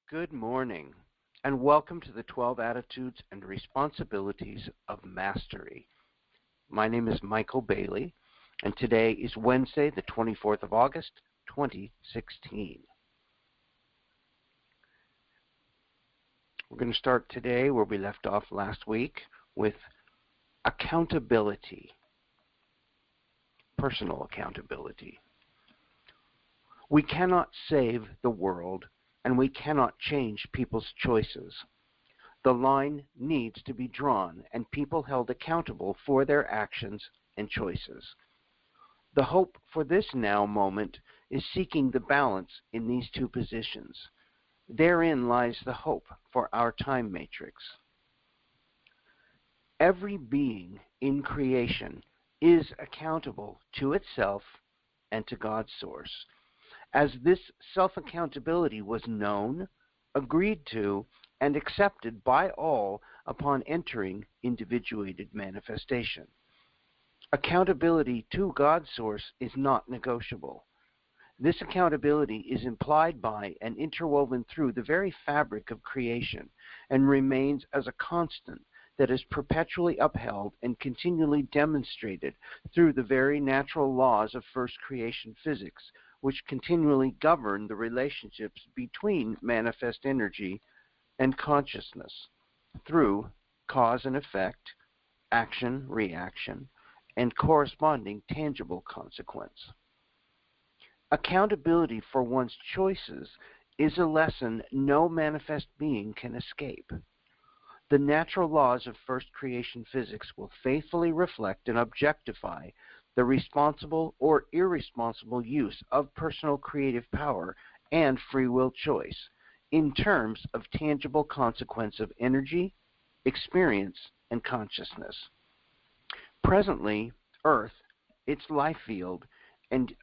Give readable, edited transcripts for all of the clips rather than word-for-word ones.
Good morning, and welcome to the 12 Attitudes and Responsibilities of Mastery. My name is Michael Bailey, and today is Wednesday, the 24th of August, 2016. We're going to start today where we left off last week with accountability, personal accountability. We cannot save the world, and we cannot change people's choices. The line needs to be drawn and people held accountable for their actions and choices. The hope for this now moment is seeking the balance in these two positions. Therein lies the hope for our time matrix. Every being in creation is accountable to itself and to God's source. As this self-accountability was known, agreed to, and accepted by all upon entering individuated manifestation. Accountability to God's source is not negotiable. This accountability is implied by and interwoven through the very fabric of creation and remains as a constant that is perpetually upheld and continually demonstrated through the very natural laws of first creation physics, which continually govern the relationships between manifest energy and consciousness through cause and effect, action, reaction, and corresponding tangible consequence. Accountability for one's choices is a lesson no manifest being can escape. The natural laws of first creation physics will faithfully reflect and objectify the responsible or irresponsible use of personal creative power and free will choice in terms of tangible consequence of energy, experience, and consciousness. Presently, Earth, its life field, and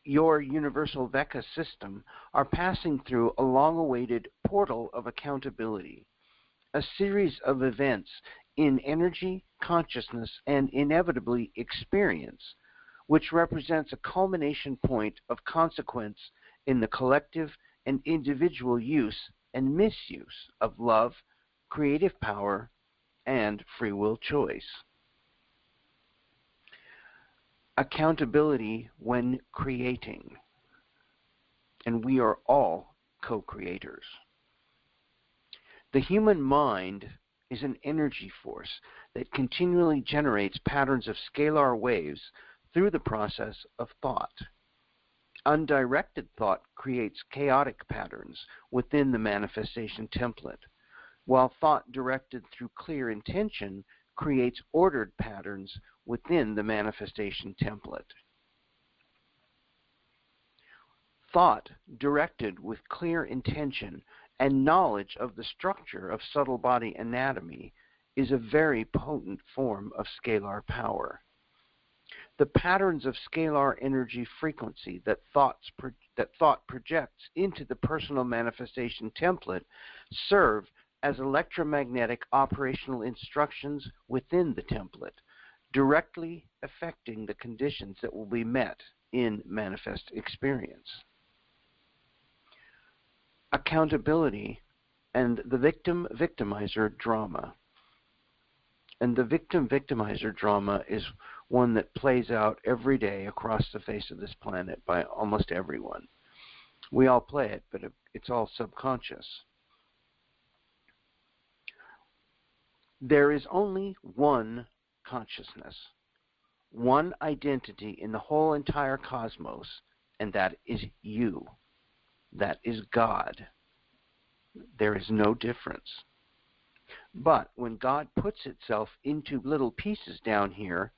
your universal VECA system are passing through a long-awaited portal of accountability, a series of events in energy, consciousness, and inevitably experience, which represents a culmination point of consequence in the collective and individual use and misuse of love, creative power, and free will choice. Accountability when creating, and we are all co-creators. The human mind is an energy force that continually generates patterns of scalar waves through the process of thought. Undirected thought creates chaotic patterns within the manifestation template, while thought directed through clear intention creates ordered patterns within the manifestation template. Thought directed with clear intention and knowledge of the structure of subtle body anatomy is a very potent form of scalar power. The patterns of scalar energy frequency that thought projects into the personal manifestation template serve as electromagnetic operational instructions within the template, directly affecting the conditions that will be met in manifest experience. Accountability and the victim-victimizer drama. And the victim-victimizer drama is one that plays out every day across the face of this planet by almost everyone. We all play it, but it's all subconscious. There is only one consciousness, one identity in the whole entire cosmos, and that is you. That is God. There is no difference. But when God puts itself into little pieces down here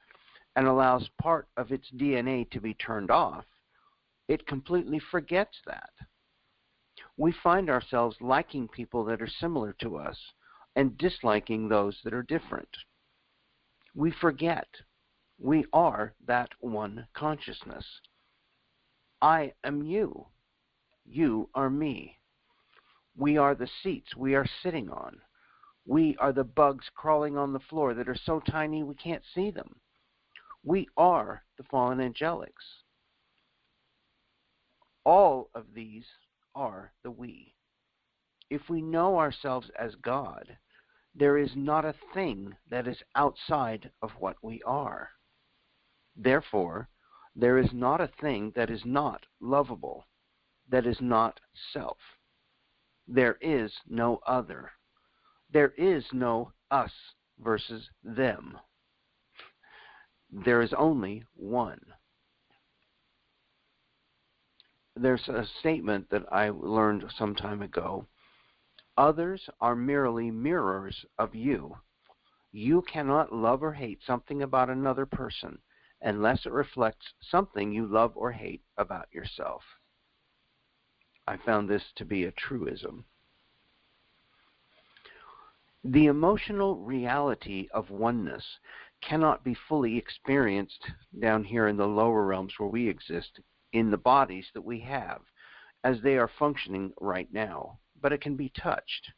and allows part of its DNA to be turned off, it completely forgets that. We find ourselves liking people that are similar to us and disliking those that are different. We forget we are that one consciousness. I am you. You are me. We are the seats we are sitting on. We are the bugs crawling on the floor that are so tiny we can't see them. We are the fallen angelics. All of these are the we. If we know ourselves as God, there is not a thing that is outside of what we are. Therefore, there is not a thing that is not lovable, that is not self. There is no other. There is no us versus them. There is only one. There's a statement that I learned some time ago. Others are merely mirrors of you. You cannot love or hate something about another person unless it reflects something you love or hate about yourself. I found this to be a truism. The emotional reality of oneness cannot be fully experienced down here in the lower realms where we exist, in the bodies that we have, as they are functioning right now, but it can be touched.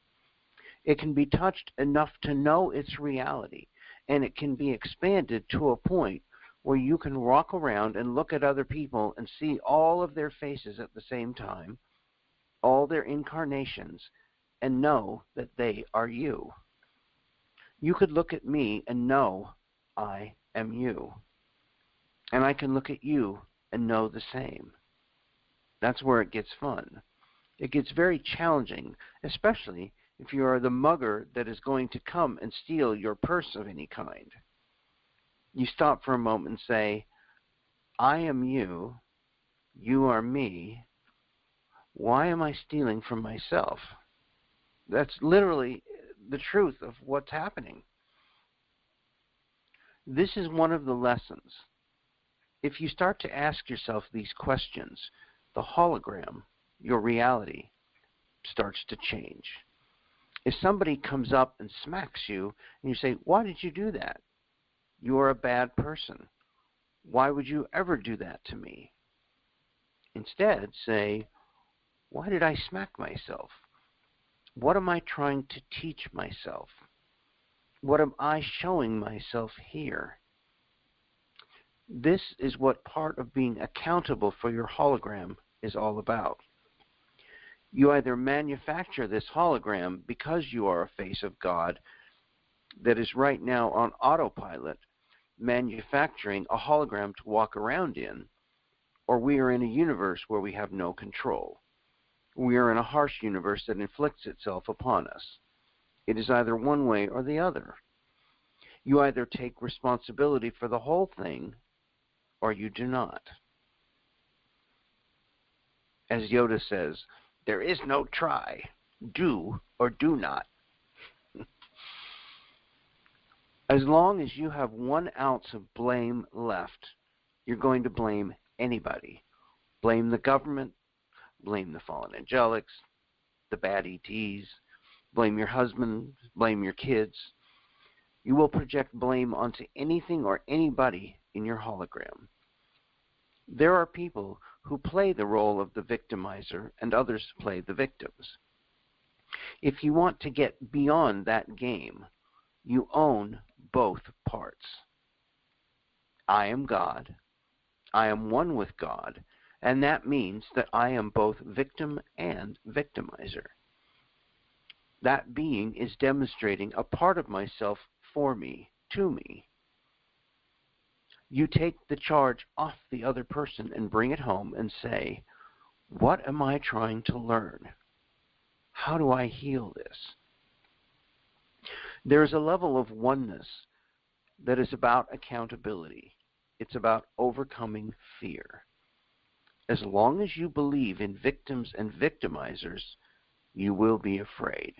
It can be touched enough to know its reality, and it can be expanded to a point where you can walk around and look at other people and see all of their faces at the same time, all their incarnations, and know that they are you. You could look at me and know I am you. And I can look at you and know the same. That's where it gets fun. It gets very challenging, especially if you are the mugger that is going to come and steal your purse of any kind. You stop for a moment and say, I am you, you are me. Why am I stealing from myself? That's literally the truth of what's happening. This is one of the lessons. If you start to ask yourself these questions, the hologram, your reality, starts to change. If somebody comes up and smacks you and you say, why did you do that? You are a bad person. Why would you ever do that to me? Instead, say, why did I smack myself? What am I trying to teach myself? What am I showing myself here? This is what part of being accountable for your hologram is all about. You either manufacture this hologram because you are a face of God that is right now on autopilot, manufacturing a hologram to walk around in, or we are in a universe where we have no control. We are in a harsh universe that inflicts itself upon us. It is either one way or the other. You either take responsibility for the whole thing, or you do not. As Yoda says, there is no try, do or do not. As long as you have 1 ounce of blame left, you're going to blame anybody. Blame the government, blame the fallen angelics, the bad ETs, blame your husband, blame your kids. You will project blame onto anything or anybody in your hologram. There are people who play the role of the victimizer and others play the victims. If you want to get beyond that game, you own both parts. I am God. I am one with God, and that means that I am both victim and victimizer. That being is demonstrating a part of myself for me, to me. You take the charge off the other person and bring it home and say, what am I trying to learn? How do I heal this? There is a level of oneness that is about accountability. It's about overcoming fear. As long as you believe in victims and victimizers, you will be afraid.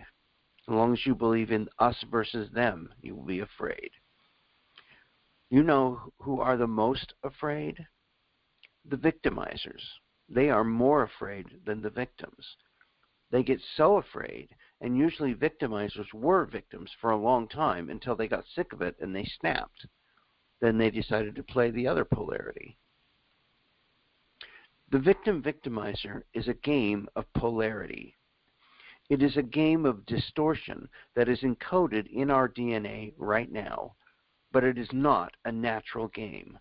As long as you believe in us versus them, you will be afraid. You know who are the most afraid? The victimizers. They are more afraid than the victims. They get so afraid, and usually victimizers were victims for a long time until they got sick of it and they snapped. Then they decided to play the other polarity. The victim-victimizer is a game of polarity. It is a game of distortion that is encoded in our DNA right now, but it is not a natural game.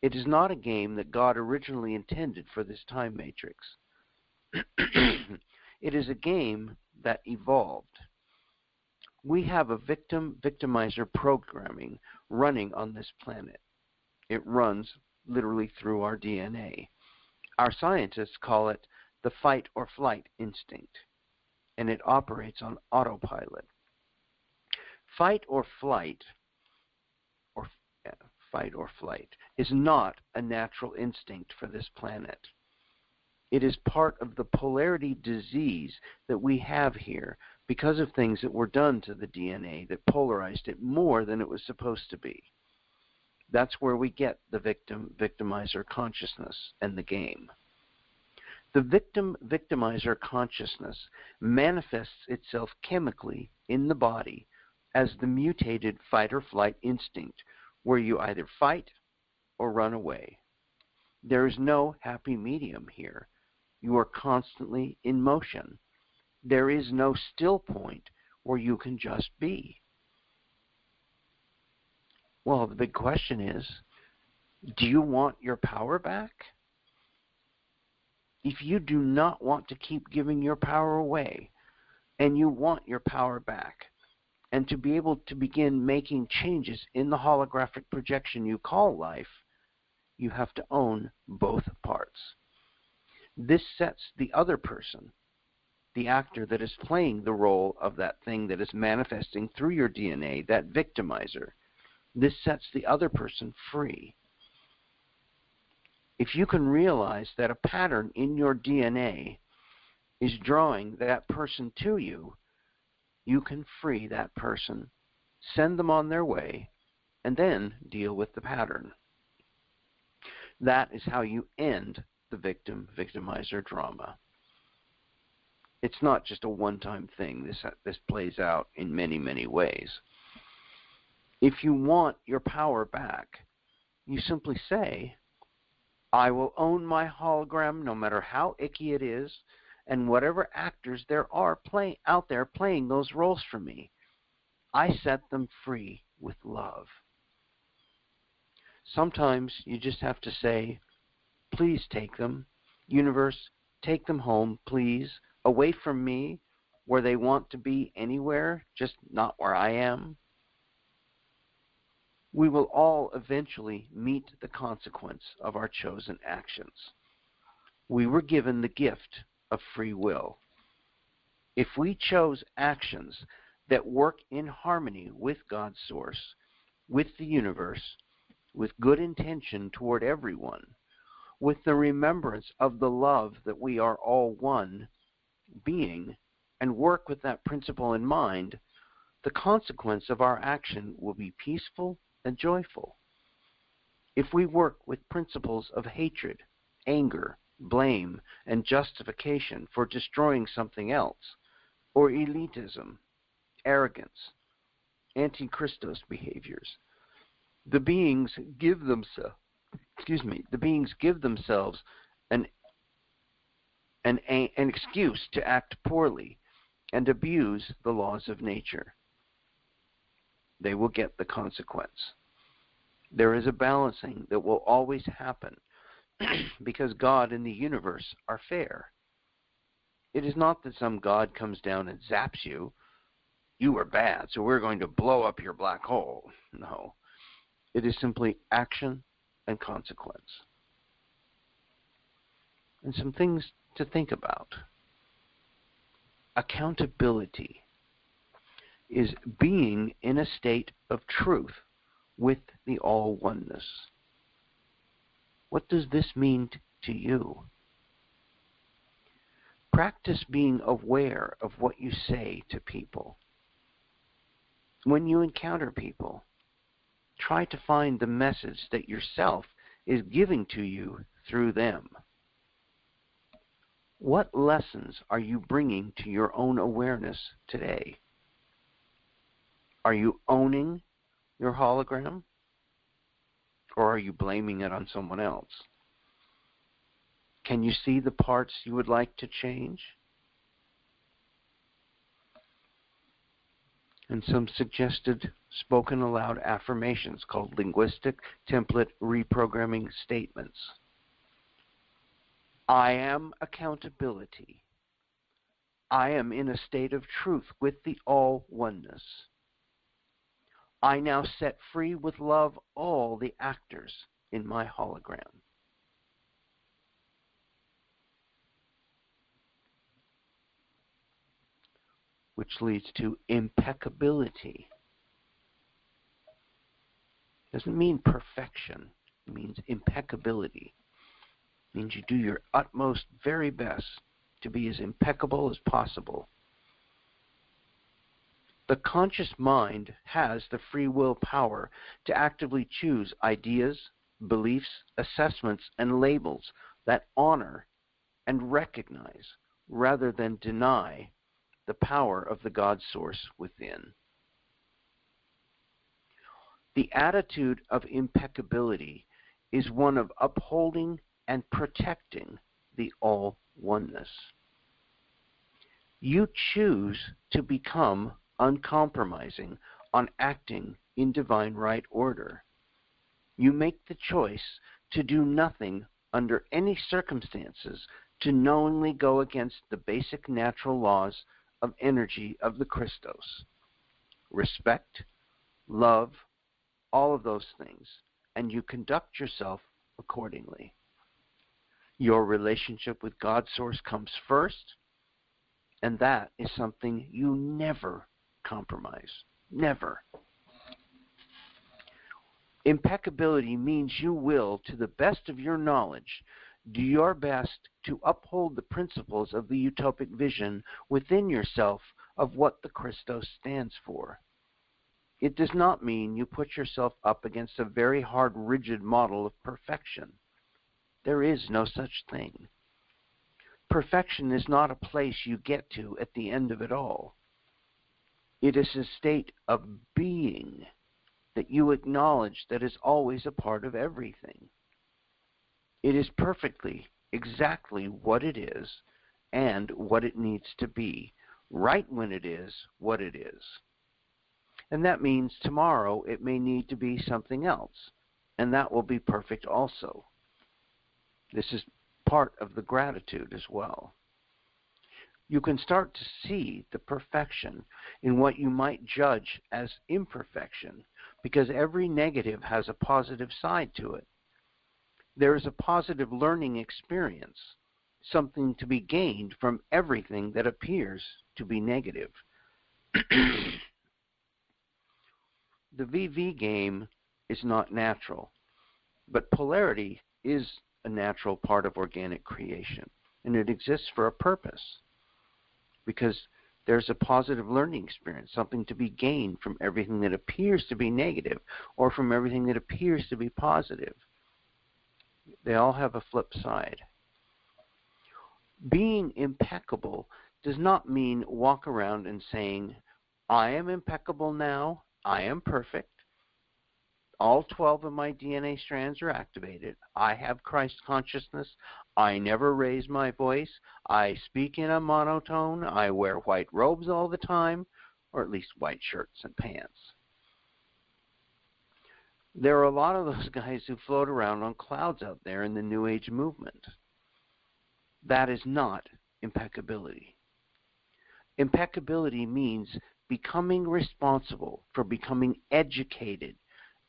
It is not a game that God originally intended for this time matrix. It is a game that evolved. We have a victim-victimizer programming running on this planet. It runs literally through our DNA. Our scientists call it the fight or flight instinct, and it operates on autopilot. Fight or flight, is not a natural instinct for this planet. It is part of the polarity disease that we have here because of things that were done to the DNA that polarized it more than it was supposed to be. That's where we get the victim-victimizer consciousness and the game. The victim-victimizer consciousness manifests itself chemically in the body as the mutated fight or flight instinct, where you either fight or run away. There is no happy medium here. You are constantly in motion. There is no still point where you can just be. Well, the big question is, do you want your power back? If you do not want to keep giving your power away, and you want your power back, and to be able to begin making changes in the holographic projection you call life, you have to own both parts. This sets the other person, the actor that is playing the role of that thing that is manifesting through your DNA, that victimizer, this sets the other person free. If you can realize that a pattern in your DNA is drawing that person to you, you can free that person, send them on their way, and then deal with the pattern. That is how you end the victim-victimizer drama. It's not just a one-time thing. This plays out in many, many ways. If you want your power back, you simply say, I will own my hologram no matter how icky it is, and whatever actors there are out there playing those roles for me, I set them free with love. Sometimes you just have to say, please take them. Universe, take them home, please, away from me, where they want to be anywhere, just not where I am. We will all eventually meet the consequence of our chosen actions. We were given the gift of free will. If we chose actions that work in harmony with God's source, with the universe, with good intention toward everyone, with the remembrance of the love that we are all one being, and work with that principle in mind, the consequence of our action will be peaceful and joyful. If we work with principles of hatred, anger, blame, and justification for destroying something else, or elitism, arrogance, anti-Christos behaviors, the beings give themselves an excuse to act poorly and abuse the laws of nature. They will get the consequence. There is a balancing that will always happen because God and the universe are fair. It is not that some God comes down and zaps you. You were bad, so we're going to blow up your black hole. No. It is simply action and consequence. And some things to think about. Accountability is being in a state of truth with the all-oneness. What does this mean to you? Practice being aware of what you say to people. When you encounter people, try to find the message that yourself is giving to you through them. What lessons are you bringing to your own awareness today? Are you owning your hologram? Or are you blaming it on someone else? Can you see the parts you would like to change? And some suggested spoken aloud affirmations called linguistic template reprogramming statements. I am accountability. I am in a state of truth with the all-oneness. I now set free with love all the actors in my hologram. Which leads to impeccability. Doesn't mean perfection. It means impeccability. It means you do your utmost, very best to be as impeccable as possible. The conscious mind has the free will power to actively choose ideas, beliefs, assessments, and labels that honor and recognize rather than deny the power of the God source within. The attitude of impeccability is one of upholding and protecting the all-oneness. You choose to become uncompromising on acting in divine right order. You make the choice to do nothing under any circumstances to knowingly go against the basic natural laws of energy of the Christos. Respect, love, all of those things, and you conduct yourself accordingly. Your relationship with God Source comes first, and that is something you never compromise. Never. Impeccability means you will, to the best of your knowledge, do your best to uphold the principles of the utopic vision within yourself of what the Christos stands for. It does not mean you put yourself up against a very hard, rigid model of perfection. There is no such thing. Perfection is not a place you get to at the end of it all. It is a state of being that you acknowledge that is always a part of everything. It is perfectly, exactly what it is and what it needs to be, right when it is what it is. And that means tomorrow it may need to be something else, and that will be perfect also. This is part of the gratitude as well. You can start to see the perfection in what you might judge as imperfection, because every negative has a positive side to it. There is a positive learning experience, something to be gained from everything that appears to be negative. The VV game is not natural, but polarity is a natural part of organic creation, and it exists for a purpose, because there's a positive learning experience, something to be gained from everything that appears to be negative or from everything that appears to be positive. They all have a flip side. Being impeccable does not mean walk around and saying, I am impeccable now, I am perfect, all 12 of my DNA strands are activated, I have Christ consciousness, I never raise my voice, I speak in a monotone, I wear white robes all the time, or at least white shirts and pants. There are a lot of those guys who float around on clouds out there in the New Age movement. That is not impeccability. Impeccability means becoming responsible for becoming educated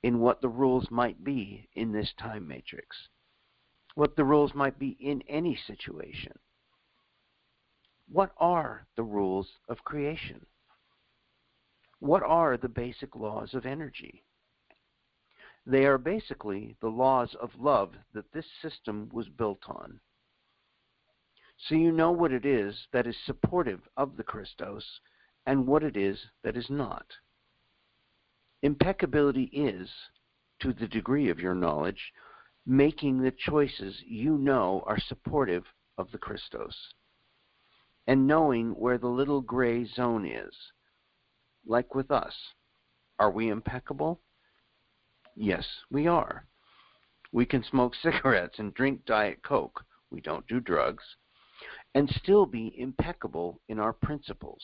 in what the rules might be in this time matrix, what the rules might be in any situation. What are the rules of creation? What are the basic laws of energy? They are basically the laws of love that this system was built on. So you know what it is that is supportive of the Christos and what it is that is not. Impeccability is, to the degree of your knowledge, making the choices you know are supportive of the Christos, and knowing where the little gray zone is. Like with us, are we impeccable? Yes, we are. We can smoke cigarettes and drink Diet Coke, we don't do drugs, and still be impeccable in our principles,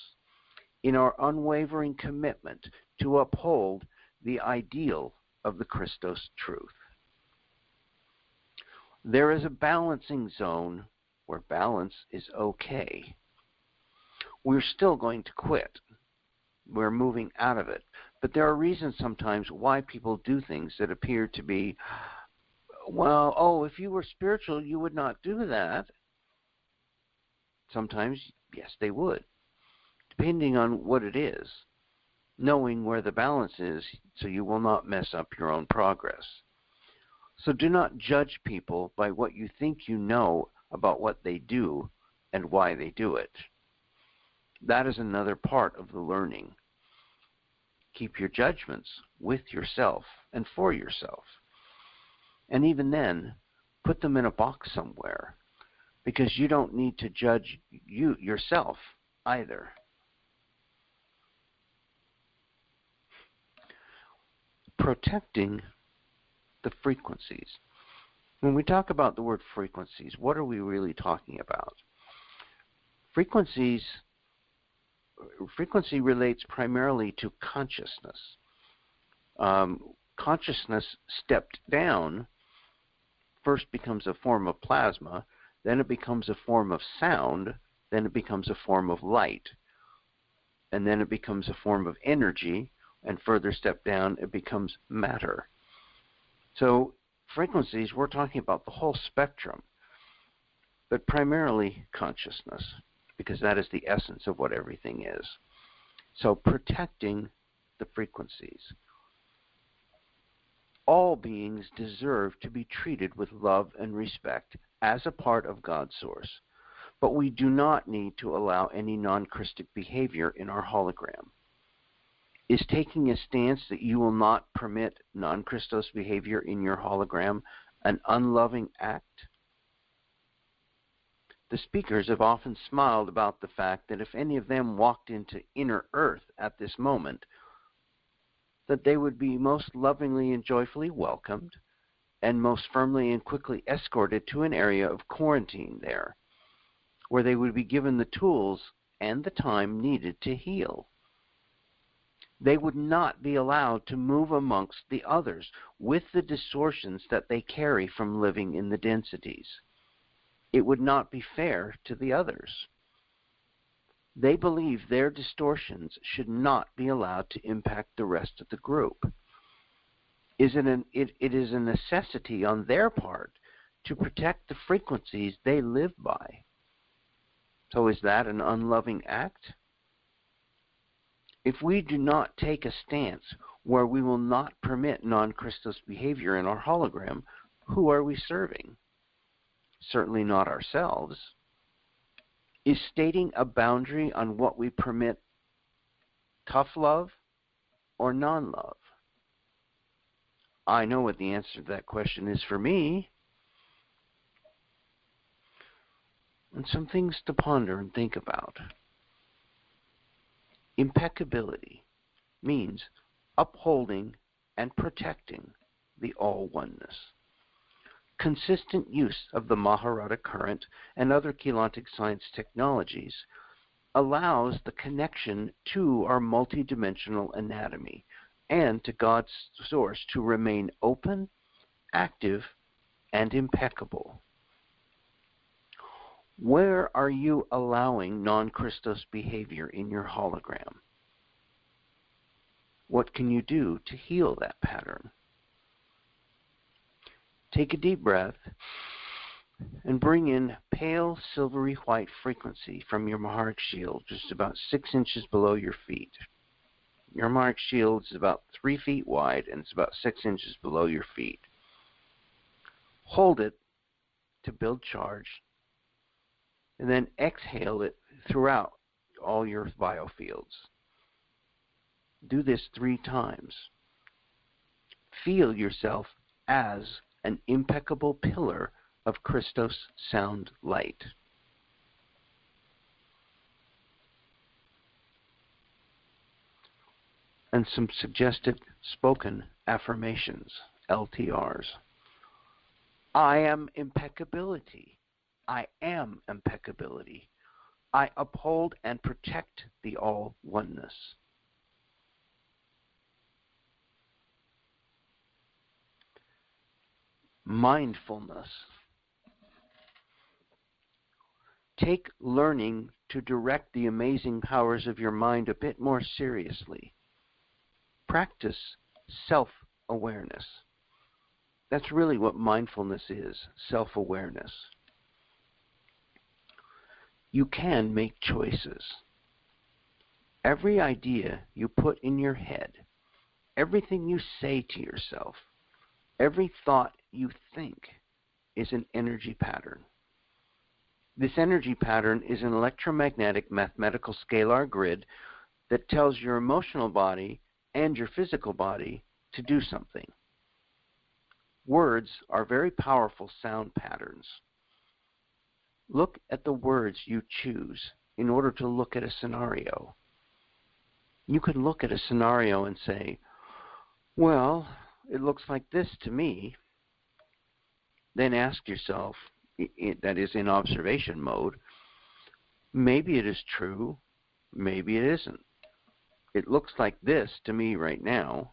in our unwavering commitment to uphold the ideal of the Christos truth. There is a balancing zone where balance is okay. we're still going to quit. We're moving out of it. But there are reasons sometimes why people do things that appear to be, well, oh, if you were spiritual, you would not do that. Sometimes, yes, they would, depending on what it is, knowing where the balance is so you will not mess up your own progress. So do not judge people by what you think you know about what they do and why they do it. That is another part of the learning. Keep your judgments with yourself and for yourself. And even then, put them in a box somewhere, because you don't need to judge yourself either. Protecting the frequencies. When we talk about the word frequencies, what are we really talking about? Frequency relates primarily to consciousness. Consciousness stepped down first becomes a form of plasma, then it becomes a form of sound, then it becomes a form of light, and then it becomes a form of energy, and further step down, it becomes matter. So frequencies, we're talking about the whole spectrum, but primarily consciousness, because that is the essence of what everything is. So protecting the frequencies. All beings deserve to be treated with love and respect as a part of God's source, but we do not need to allow any non-Christic behavior in our hologram. Is taking a stance that you will not permit non-Christos behavior in your hologram an unloving act? The speakers have often smiled about the fact that if any of them walked into inner earth at this moment, that they would be most lovingly and joyfully welcomed and most firmly and quickly escorted to an area of quarantine there, where they would be given the tools and the time needed to heal. They would not be allowed to move amongst the others with the distortions that they carry from living in the densities. It would not be fair to the others. They believe their distortions should not be allowed to impact the rest of the group. It is a necessity on their part to protect the frequencies they live by. So is that an unloving act? If we do not take a stance where we will not permit non-Christos behavior in our hologram, who are we serving? Certainly not ourselves. Is stating a boundary on what we permit tough love or non-love? I know what the answer to that question is for me. And some things to ponder and think about. Impeccability means upholding and protecting the all-oneness. Consistent use of the Mahabharata current and other Keylontic science technologies allows the connection to our multidimensional anatomy and to God's source to remain open, active, and impeccable. Where are you allowing non-Christos behavior in your hologram? What can you do to heal that pattern? Take a deep breath and bring in pale silvery white frequency from your Maharic shield, just about 6 inches below your feet. Your Maharic shield is about 3 feet wide and it's about 6 inches below your feet. Hold it to build charge, and then exhale it throughout all your biofields. Do this 3 times. Feel yourself as an impeccable pillar of Christos sound light. And some suggested spoken affirmations, LTRs. I am impeccability. I am impeccability. I uphold and protect the all-oneness. Mindfulness. Take learning to direct the amazing powers of your mind a bit more seriously. Practice self-awareness. That's really what mindfulness is, self-awareness. You can make choices. Every idea you put in your head, everything you say to yourself, every thought you think is an energy pattern. This energy pattern is an electromagnetic mathematical scalar grid that tells your emotional body and your physical body to do something. Words are very powerful sound patterns. Look at the words you choose in order to look at a scenario. You can look at a scenario and say, well, it looks like this to me. Then ask yourself, that is in observation mode, maybe it is true, maybe it isn't. It looks like this to me right now.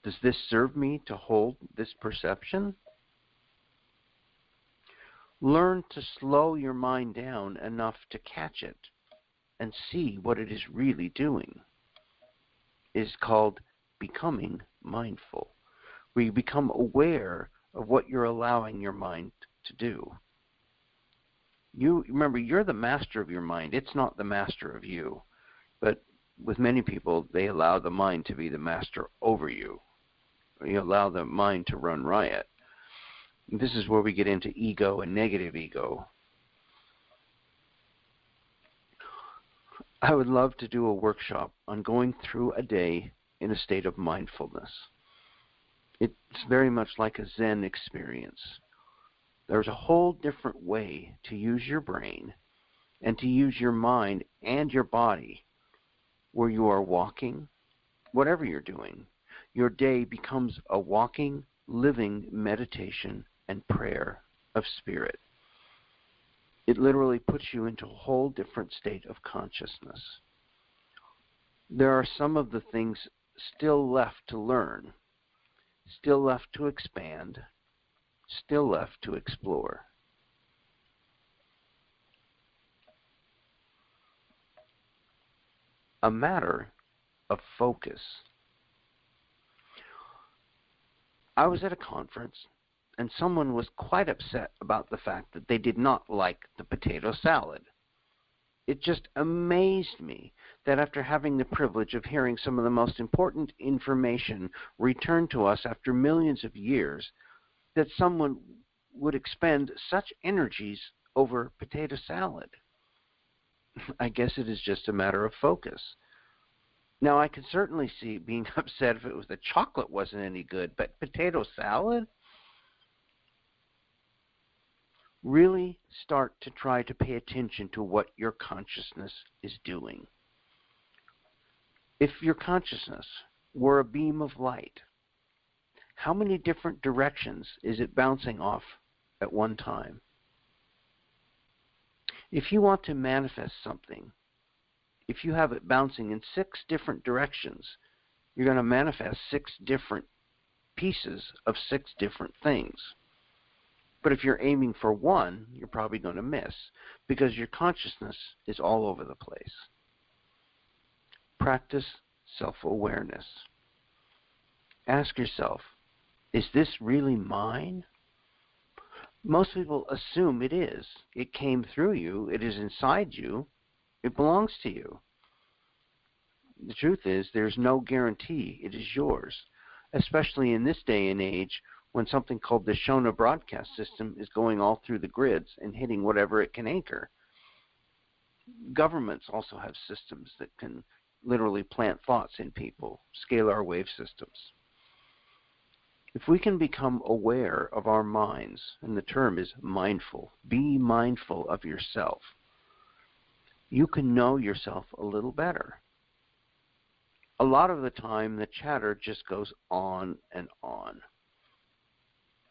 Does this serve me to hold this perception? Learn to slow your mind down enough to catch it and see what it is really doing. It is called becoming mindful, where you become aware of what you're allowing your mind to do. Remember, you're the master of your mind. It's not the master of you. But with many people, they allow the mind to be the master over you. You allow the mind to run riot. This is where we get into ego and negative ego. I would love to do a workshop on going through a day in a state of mindfulness. It's very much like a Zen experience. There's a whole different way to use your brain and to use your mind and your body where you are walking, whatever you're doing. Your day becomes a walking, living meditation and prayer of spirit. It literally puts you into a whole different state of consciousness. There are some of the things still left to learn, still left to expand, still left to explore. A matter of focus. I was at a conference, and someone was quite upset about the fact that they did not like the potato salad. It just amazed me that after having the privilege of hearing some of the most important information returned to us after millions of years, that someone would expend such energies over potato salad. I guess it is just a matter of focus. Now, I can certainly see being upset if it was the chocolate wasn't any good, but potato salad? Really start to try to pay attention to what your consciousness is doing. If your consciousness were a beam of light, how many different directions is it bouncing off at one time? If you want to manifest something, if you have it bouncing in 6 different directions, you're going to manifest 6 different pieces of 6 different things. But if you're aiming for one, you're probably going to miss because your consciousness is all over the place. Practice self-awareness. Ask yourself, is this really mine? Most people assume it is. It came through you. It is inside you. It belongs to you. The truth is, there's no guarantee it is yours, especially in this day and age when something called the Shona broadcast system is going all through the grids and hitting whatever it can anchor. Governments also have systems that can literally plant thoughts in people, scalar wave systems. If we can become aware of our minds, and the term is mindful, be mindful of yourself, you can know yourself a little better. A lot of the time, the chatter just goes on and on.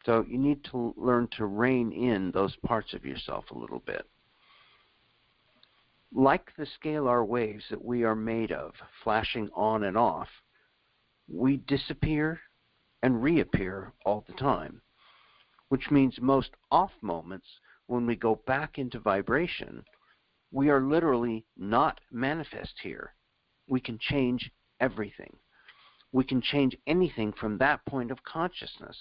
So you need to learn to rein in those parts of yourself a little bit. Like the scalar waves that we are made of, flashing on and off, we disappear and reappear all the time, which means most off moments when we go back into vibration, we are literally not manifest here. We can change everything. We can change anything from that point of consciousness.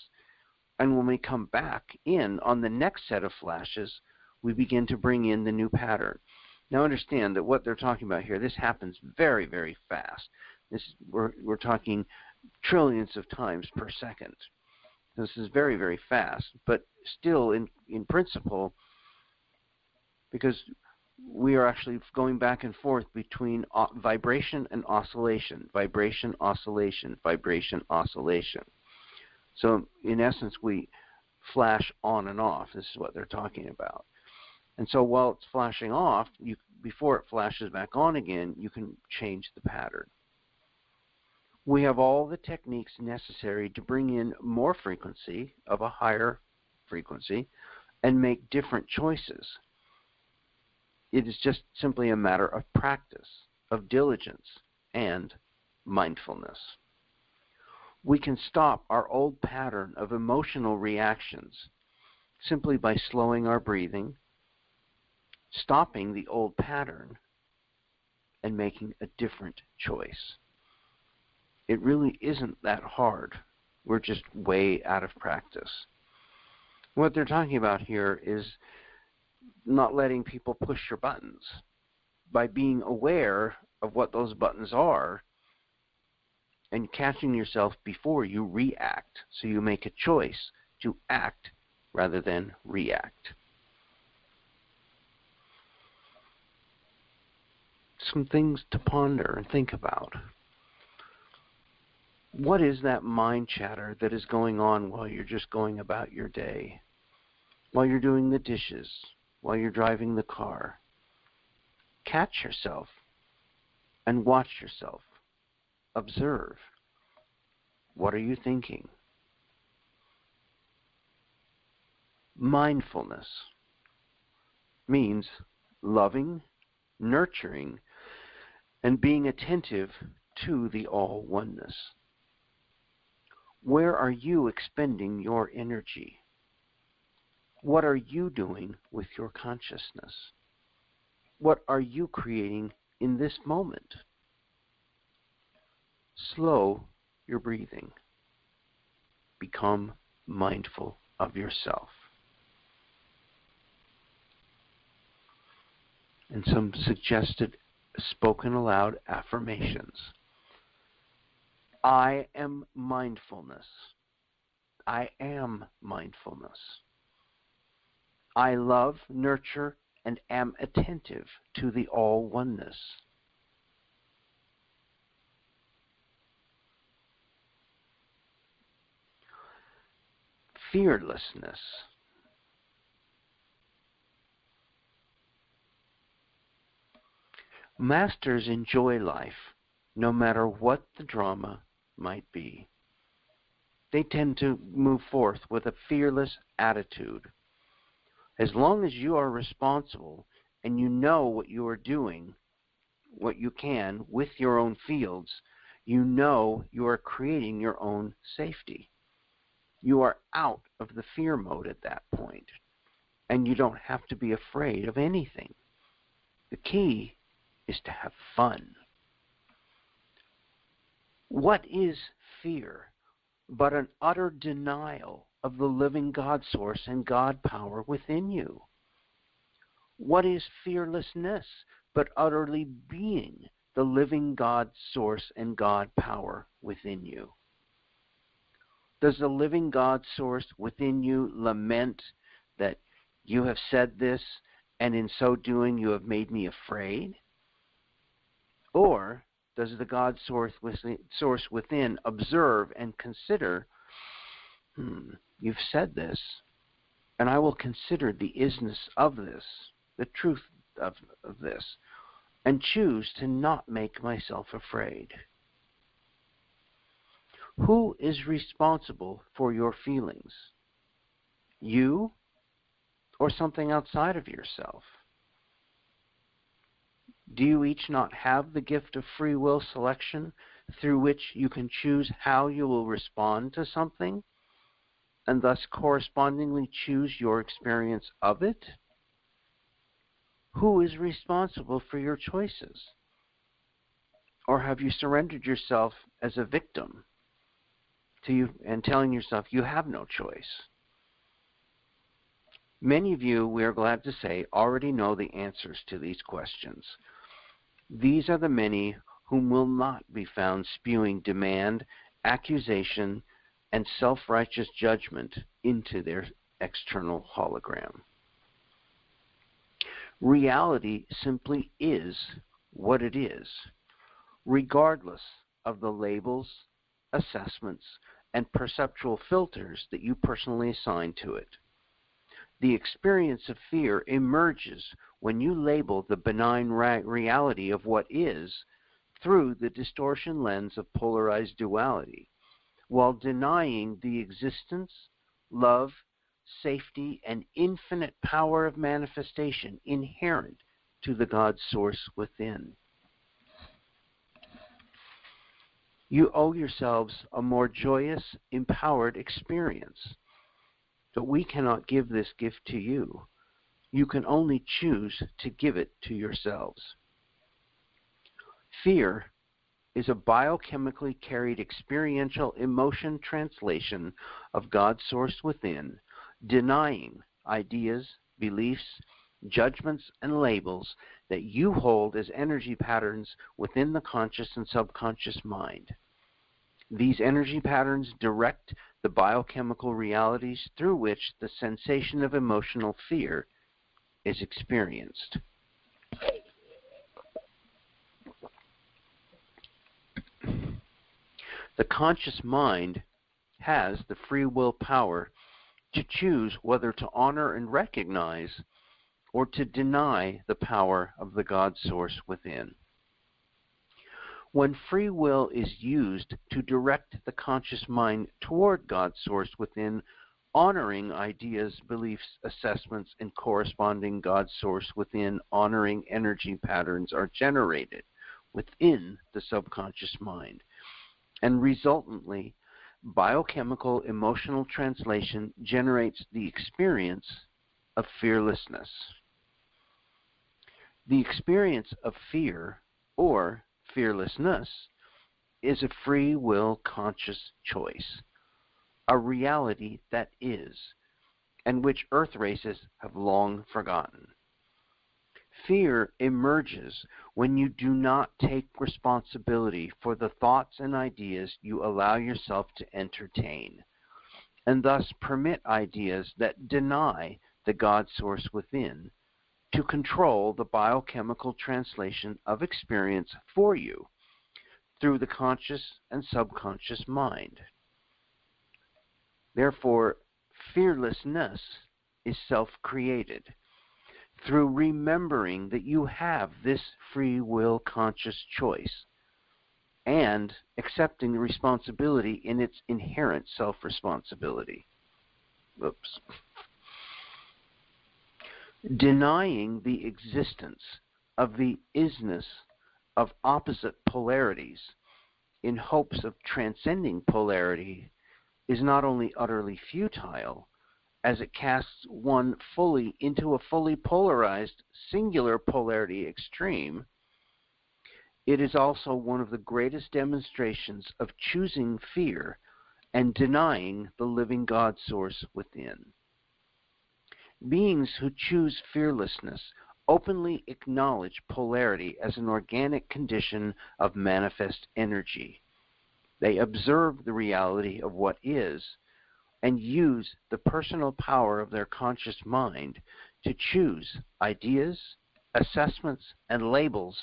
And when we come back in on the next set of flashes, we begin to bring in the new pattern. Now understand that what they're talking about here, this happens very, very fast. We're talking trillions of times per second. This is very, very fast, but still in principle, because we are actually going back and forth between vibration and oscillation, vibration, oscillation, vibration, oscillation. So in essence, we flash on and off. This is what they're talking about. And so while it's flashing off, before it flashes back on again, you can change the pattern. We have all the techniques necessary to bring in more frequency of a higher frequency and make different choices. It is just simply a matter of practice, of diligence, and mindfulness. We can stop our old pattern of emotional reactions simply by slowing our breathing, stopping the old pattern, and making a different choice. It really isn't that hard. We're just way out of practice. What they're talking about here is not letting people push your buttons. By being aware of what those buttons are and catching yourself before you react, so you make a choice to act rather than react. Some things to ponder and think about. What is that mind chatter that is going on while you're just going about your day? While you're doing the dishes, while you're driving the car? Catch yourself and watch yourself. Observe. What are you thinking? Mindfulness means loving, nurturing, and being attentive to the all-oneness. Where are you expending your energy? What are you doing with your consciousness? What are you creating in this moment? Slow your breathing. Become mindful of yourself. And some suggested spoken aloud affirmations. I am mindfulness. I am mindfulness. I love, nurture, and am attentive to the all-oneness. Fearlessness. Masters enjoy life, no matter what the drama might be. They tend to move forth with a fearless attitude. As long as you are responsible and you know what you are doing, what you can with your own fields, you know you are creating your own safety. You are out of the fear mode at that point, and you don't have to be afraid of anything. The key is to have fun. What is fear but an utter denial of the living God source and God power within you? What is fearlessness but utterly being the living God source and God power within you? Does the living God source within you lament that you have said this and in so doing you have made me afraid? Or does the God source within observe and consider, you've said this, and I will consider the isness of this, the truth of this, and choose to not make myself afraid? Who is responsible for your feelings? You or something outside of yourself? Do you each not have the gift of free will selection through which you can choose how you will respond to something? and thus correspondingly choose your experience of it? Who is responsible for your choices? Or have you surrendered yourself as a victim to you and telling yourself you have no choice? Many of you, we are glad to say, already know the answers to these questions. These are the many whom will not be found spewing demand, accusation, and self-righteous judgment into their external hologram. Reality simply is what it is, regardless of the labels, assessments, and perceptual filters that you personally assign to it. The experience of fear emerges when you label the benign reality of what is through the distortion lens of polarized duality, while denying the existence, love, safety, and infinite power of manifestation inherent to the God source within. You owe yourselves a more joyous, empowered experience, but we cannot give this gift to you. You can only choose to give it to yourselves. Fear is a biochemically carried experiential emotion translation of God's source within, denying ideas, beliefs, judgments, and labels that you hold as energy patterns within the conscious and subconscious mind. These energy patterns direct the biochemical realities through which the sensation of emotional fear is experienced. The conscious mind has the free will power to choose whether to honor and recognize or to deny the power of the God source within. When free will is used to direct the conscious mind toward God's source within, honoring ideas, beliefs, assessments, and corresponding God source within honoring energy patterns are generated within the subconscious mind. And resultantly, biochemical emotional translation generates the experience of fearlessness. The experience of fear, or fearlessness, is a free will conscious choice, a reality that is, and which Earth races have long forgotten. Fear emerges when you do not take responsibility for the thoughts and ideas you allow yourself to entertain, and thus permit ideas that deny the God source within to control the biochemical translation of experience for you through the conscious and subconscious mind. Therefore, fearlessness is self-created through remembering that you have this free will conscious choice and accepting the responsibility in its inherent self-responsibility. Oops. Denying the existence of the isness of opposite polarities in hopes of transcending polarity is not only utterly futile, as it casts one fully into a fully polarized singular polarity extreme, it is also one of the greatest demonstrations of choosing fear and denying the living God source within. Beings who choose fearlessness openly acknowledge polarity as an organic condition of manifest energy. They observe the reality of what is and use the personal power of their conscious mind to choose ideas, assessments, and labels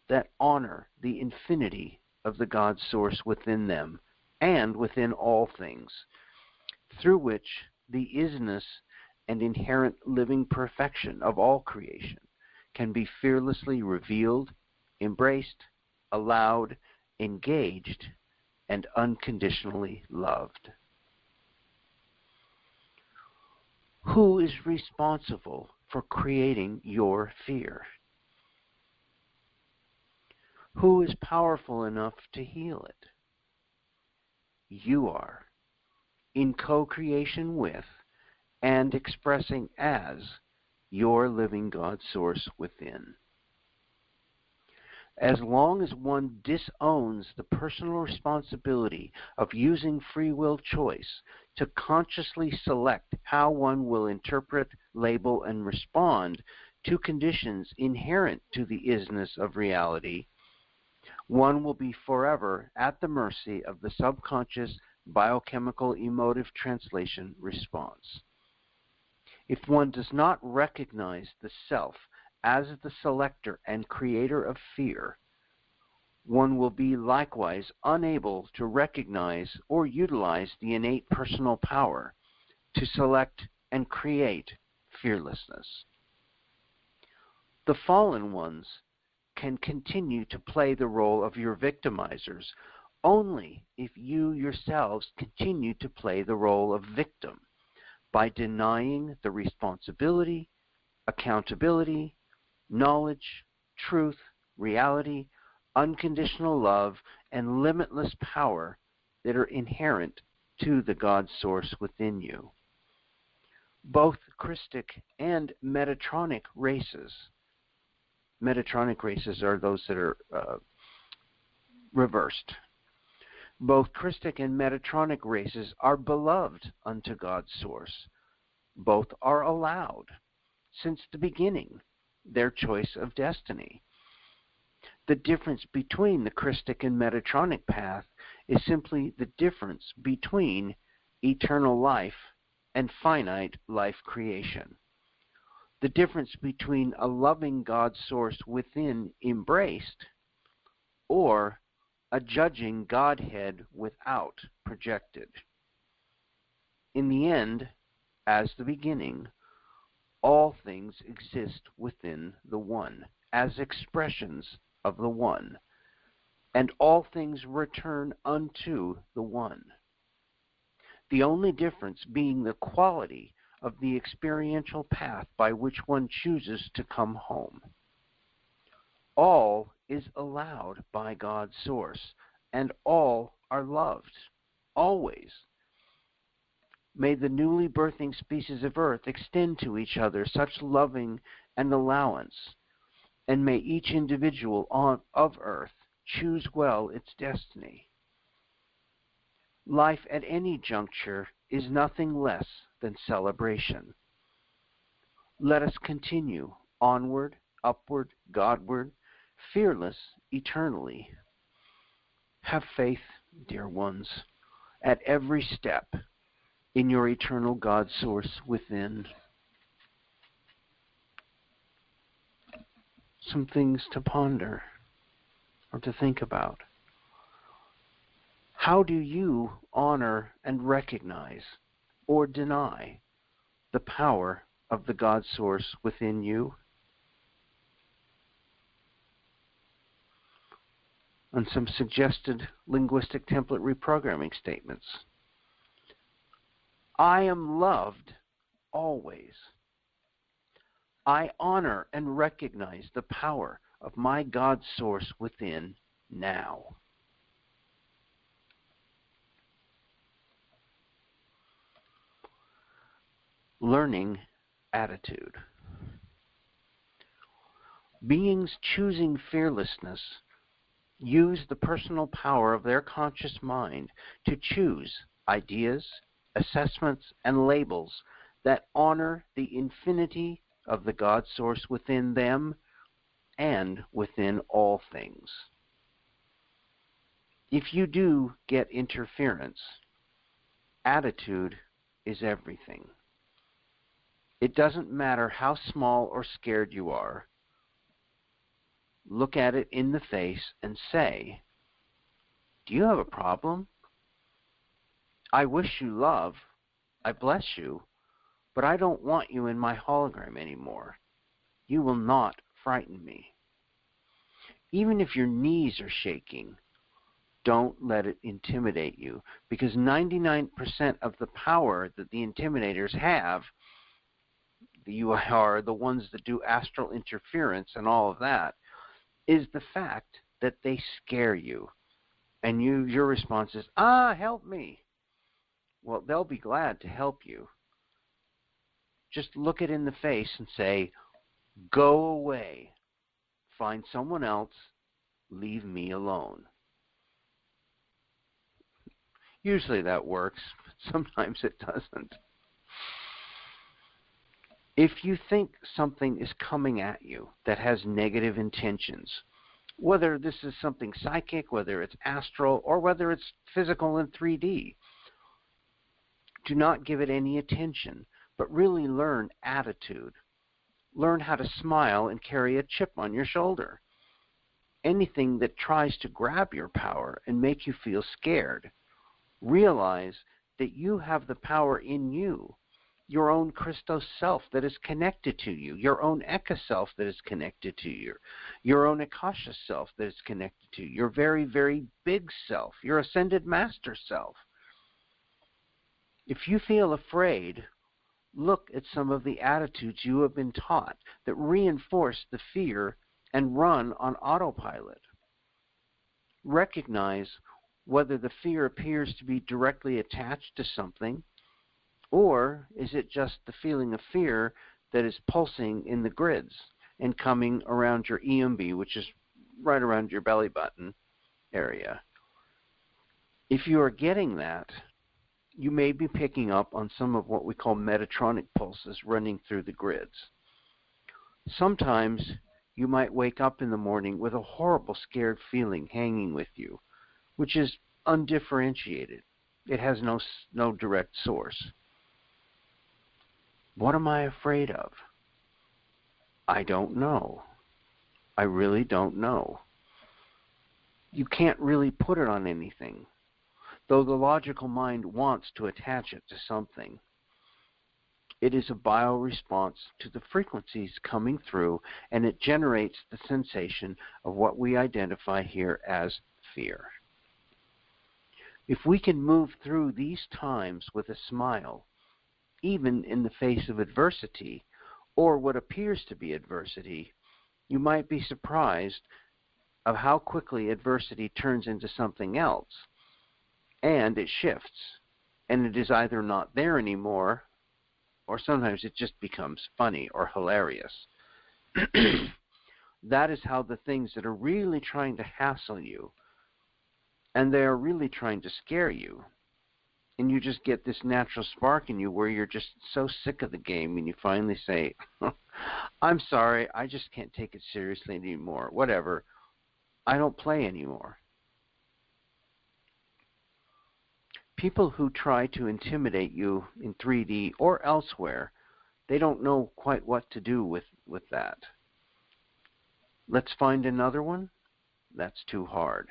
that honor the infinity of the God source within them and within all things, through which the isness and inherent living perfection of all creation can be fearlessly revealed, embraced, allowed, engaged, and unconditionally loved. Who is responsible for creating your fear? Who is powerful enough to heal it? You are. in co-creation with and expressing as your living God source within. As long as one disowns the personal responsibility of using free will choice to consciously select how one will interpret, label, and respond to conditions inherent to the isness of reality, one will be forever at the mercy of the subconscious biochemical emotive translation response. If one does not recognize the self as the selector and creator of fear, one will be likewise unable to recognize or utilize the innate personal power to select and create fearlessness. The fallen ones can continue to play the role of your victimizers only if you yourselves continue to play the role of victim by denying the responsibility, accountability, knowledge, truth, reality, unconditional love, and limitless power that are inherent to the God source within you. Both Christic and Metatronic races are those that are reversed. Both Christic and Metatronic races are beloved unto God's source. Both are allowed, since the beginning, their choice of destiny. The difference between the Christic and Metatronic path is simply the difference between eternal life and finite life creation. The difference between a loving God source within embraced or a judging Godhead without projected. In the end, as the beginning, all things exist within the One, as expressions of the One, and all things return unto the One. The only difference being the quality of the experiential path by which one chooses to come home. All is allowed by God's source, and all are loved, always. May the newly birthing species of earth extend to each other such loving and allowance, and may each individual of earth choose well its destiny. Life at any juncture is nothing less than celebration. Let us continue onward, upward, Godward, fearless eternally. Have faith, dear ones, at every step in your eternal God source within. Some things to ponder or to think about. How do you honor and recognize or deny the power of the God source within you? And some suggested linguistic template reprogramming statements. I am loved always. I honor and recognize the power of my God source within now. Learning attitude. Beings choosing fearlessness use the personal power of their conscious mind to choose ideas, assessments, and labels that honor the infinity of the God source within them and within all things. If you do get interference, attitude is everything. It doesn't matter how small or scared you are. Look at it in the face and say, do you have a problem? I wish you love. I bless you. But I don't want you in my hologram anymore. You will not frighten me. Even if your knees are shaking, don't let it intimidate you, because 99% of the power that the intimidators have, you are the ones that do astral interference and all of that, is the fact that they scare you. And your response is, help me. well, they'll be glad to help you. Just look it in the face and say, go away. Find someone else. Leave me alone. Usually that works, but sometimes it doesn't. If you think something is coming at you that has negative intentions, whether this is something psychic, whether it's astral, or whether it's physical in 3D, do not give it any attention, but really learn attitude. Learn how to smile and carry a chip on your shoulder. Anything that tries to grab your power and make you feel scared, realize that you have the power in you, your own Christos self that is connected to you, your own Eka self that is connected to you, your own Akasha self that is connected to you, your very, very big self, your ascended master self. If you feel afraid, look at some of the attitudes you have been taught that reinforce the fear and run on autopilot. Recognize whether the fear appears to be directly attached to something, or is it just the feeling of fear that is pulsing in the grids and coming around your EMB, which is right around your belly button area. If you are getting that, you may be picking up on some of what we call metatronic pulses running through the grids. Sometimes you might wake up in the morning with a horrible scared feeling hanging with you, which is undifferentiated. It has no direct source. What am I afraid of? I don't know. I really don't know. You can't really put it on anything, though the logical mind wants to attach it to something. It is a bioresponse to the frequencies coming through, and it generates the sensation of what we identify here as fear. If we can move through these times with a smile, even in the face of adversity, or what appears to be adversity, you might be surprised of how quickly adversity turns into something else, and it shifts, and it is either not there anymore, or sometimes it just becomes funny or hilarious. That is how the things that are really trying to hassle you, and they are really trying to scare you, and you just get this natural spark in you where you're just so sick of the game, and you finally say, I'm sorry, I just can't take it seriously anymore. Whatever. I don't play anymore. People who try to intimidate you in 3D or elsewhere, they don't know quite what to do with that. Let's find another one? That's too hard.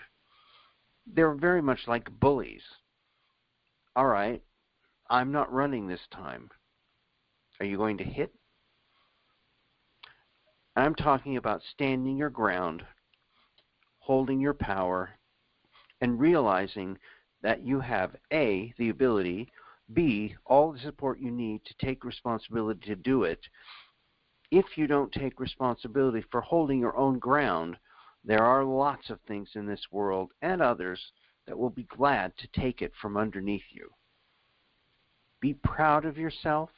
They're very much like bullies. All right, I'm not running this time. Are you going to hit? I'm talking about standing your ground, holding your power, and realizing that you have A, the ability, B, all the support you need to take responsibility to do it. If you don't take responsibility for holding your own ground, there are lots of things in this world and others that will be glad to take it from underneath you. Be proud of yourself.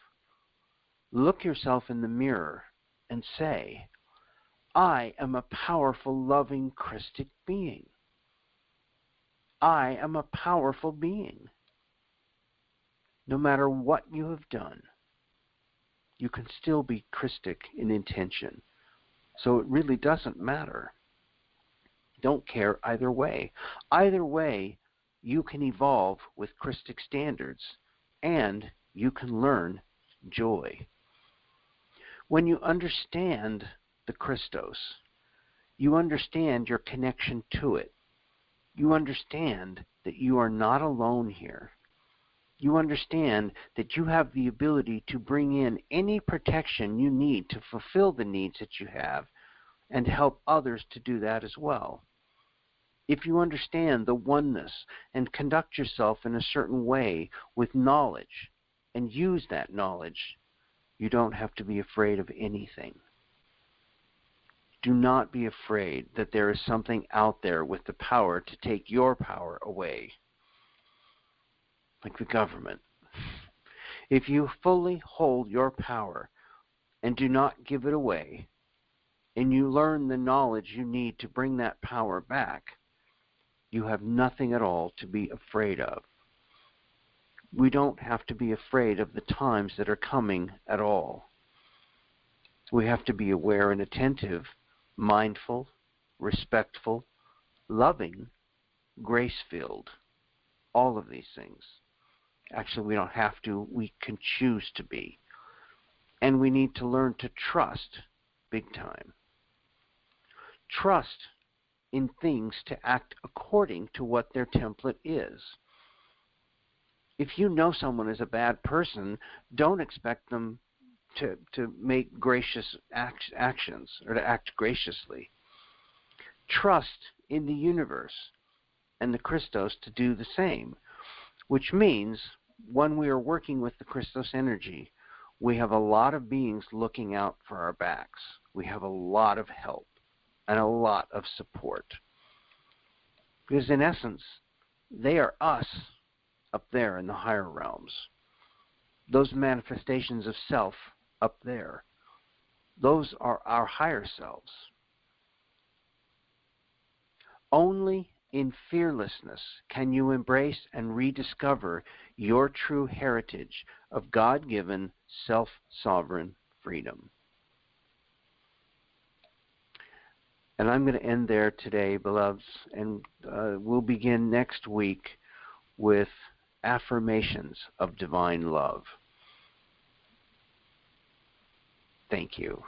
Look yourself in the mirror and say, I am a powerful, loving, Christic being. I am a powerful being. No matter what you have done, you can still be Christic in intention. So it really doesn't matter. Don't care either way. Either way, you can evolve with Christic standards, and you can learn joy. When you understand the Christos, you understand your connection to it. You understand that you are not alone here. You understand that you have the ability to bring in any protection you need to fulfill the needs that you have and help others to do that as well. If you understand the oneness and conduct yourself in a certain way with knowledge and use that knowledge, you don't have to be afraid of anything. Do not be afraid that there is something out there with the power to take your power away, like the government If you fully hold your power and do not give it away, and you learn the knowledge you need to bring that power back, you have nothing at all to be afraid of. We don't have to be afraid of the times that are coming at all. We have to be aware and attentive, mindful, respectful, loving, grace-filled, all of these things. Actually, we don't have to. We can choose to be. And we need to learn to trust big time. Trust in things to act according to what their template is. If you know someone is a bad person, don't expect them to make gracious actions or to act graciously. Trust in the universe and the Christos to do the same, which means when we are working with the Christos energy, we have a lot of beings looking out for our backs. We have a lot of help and a lot of support. Because in essence, they are us up there in the higher realms. Those manifestations of self up there, those are our higher selves. Only in fearlessness can you embrace and rediscover your true heritage of God-given self-sovereign freedom. And I'm going to end there today, beloveds, and we'll begin next week with Affirmations of Divine Love. Thank you.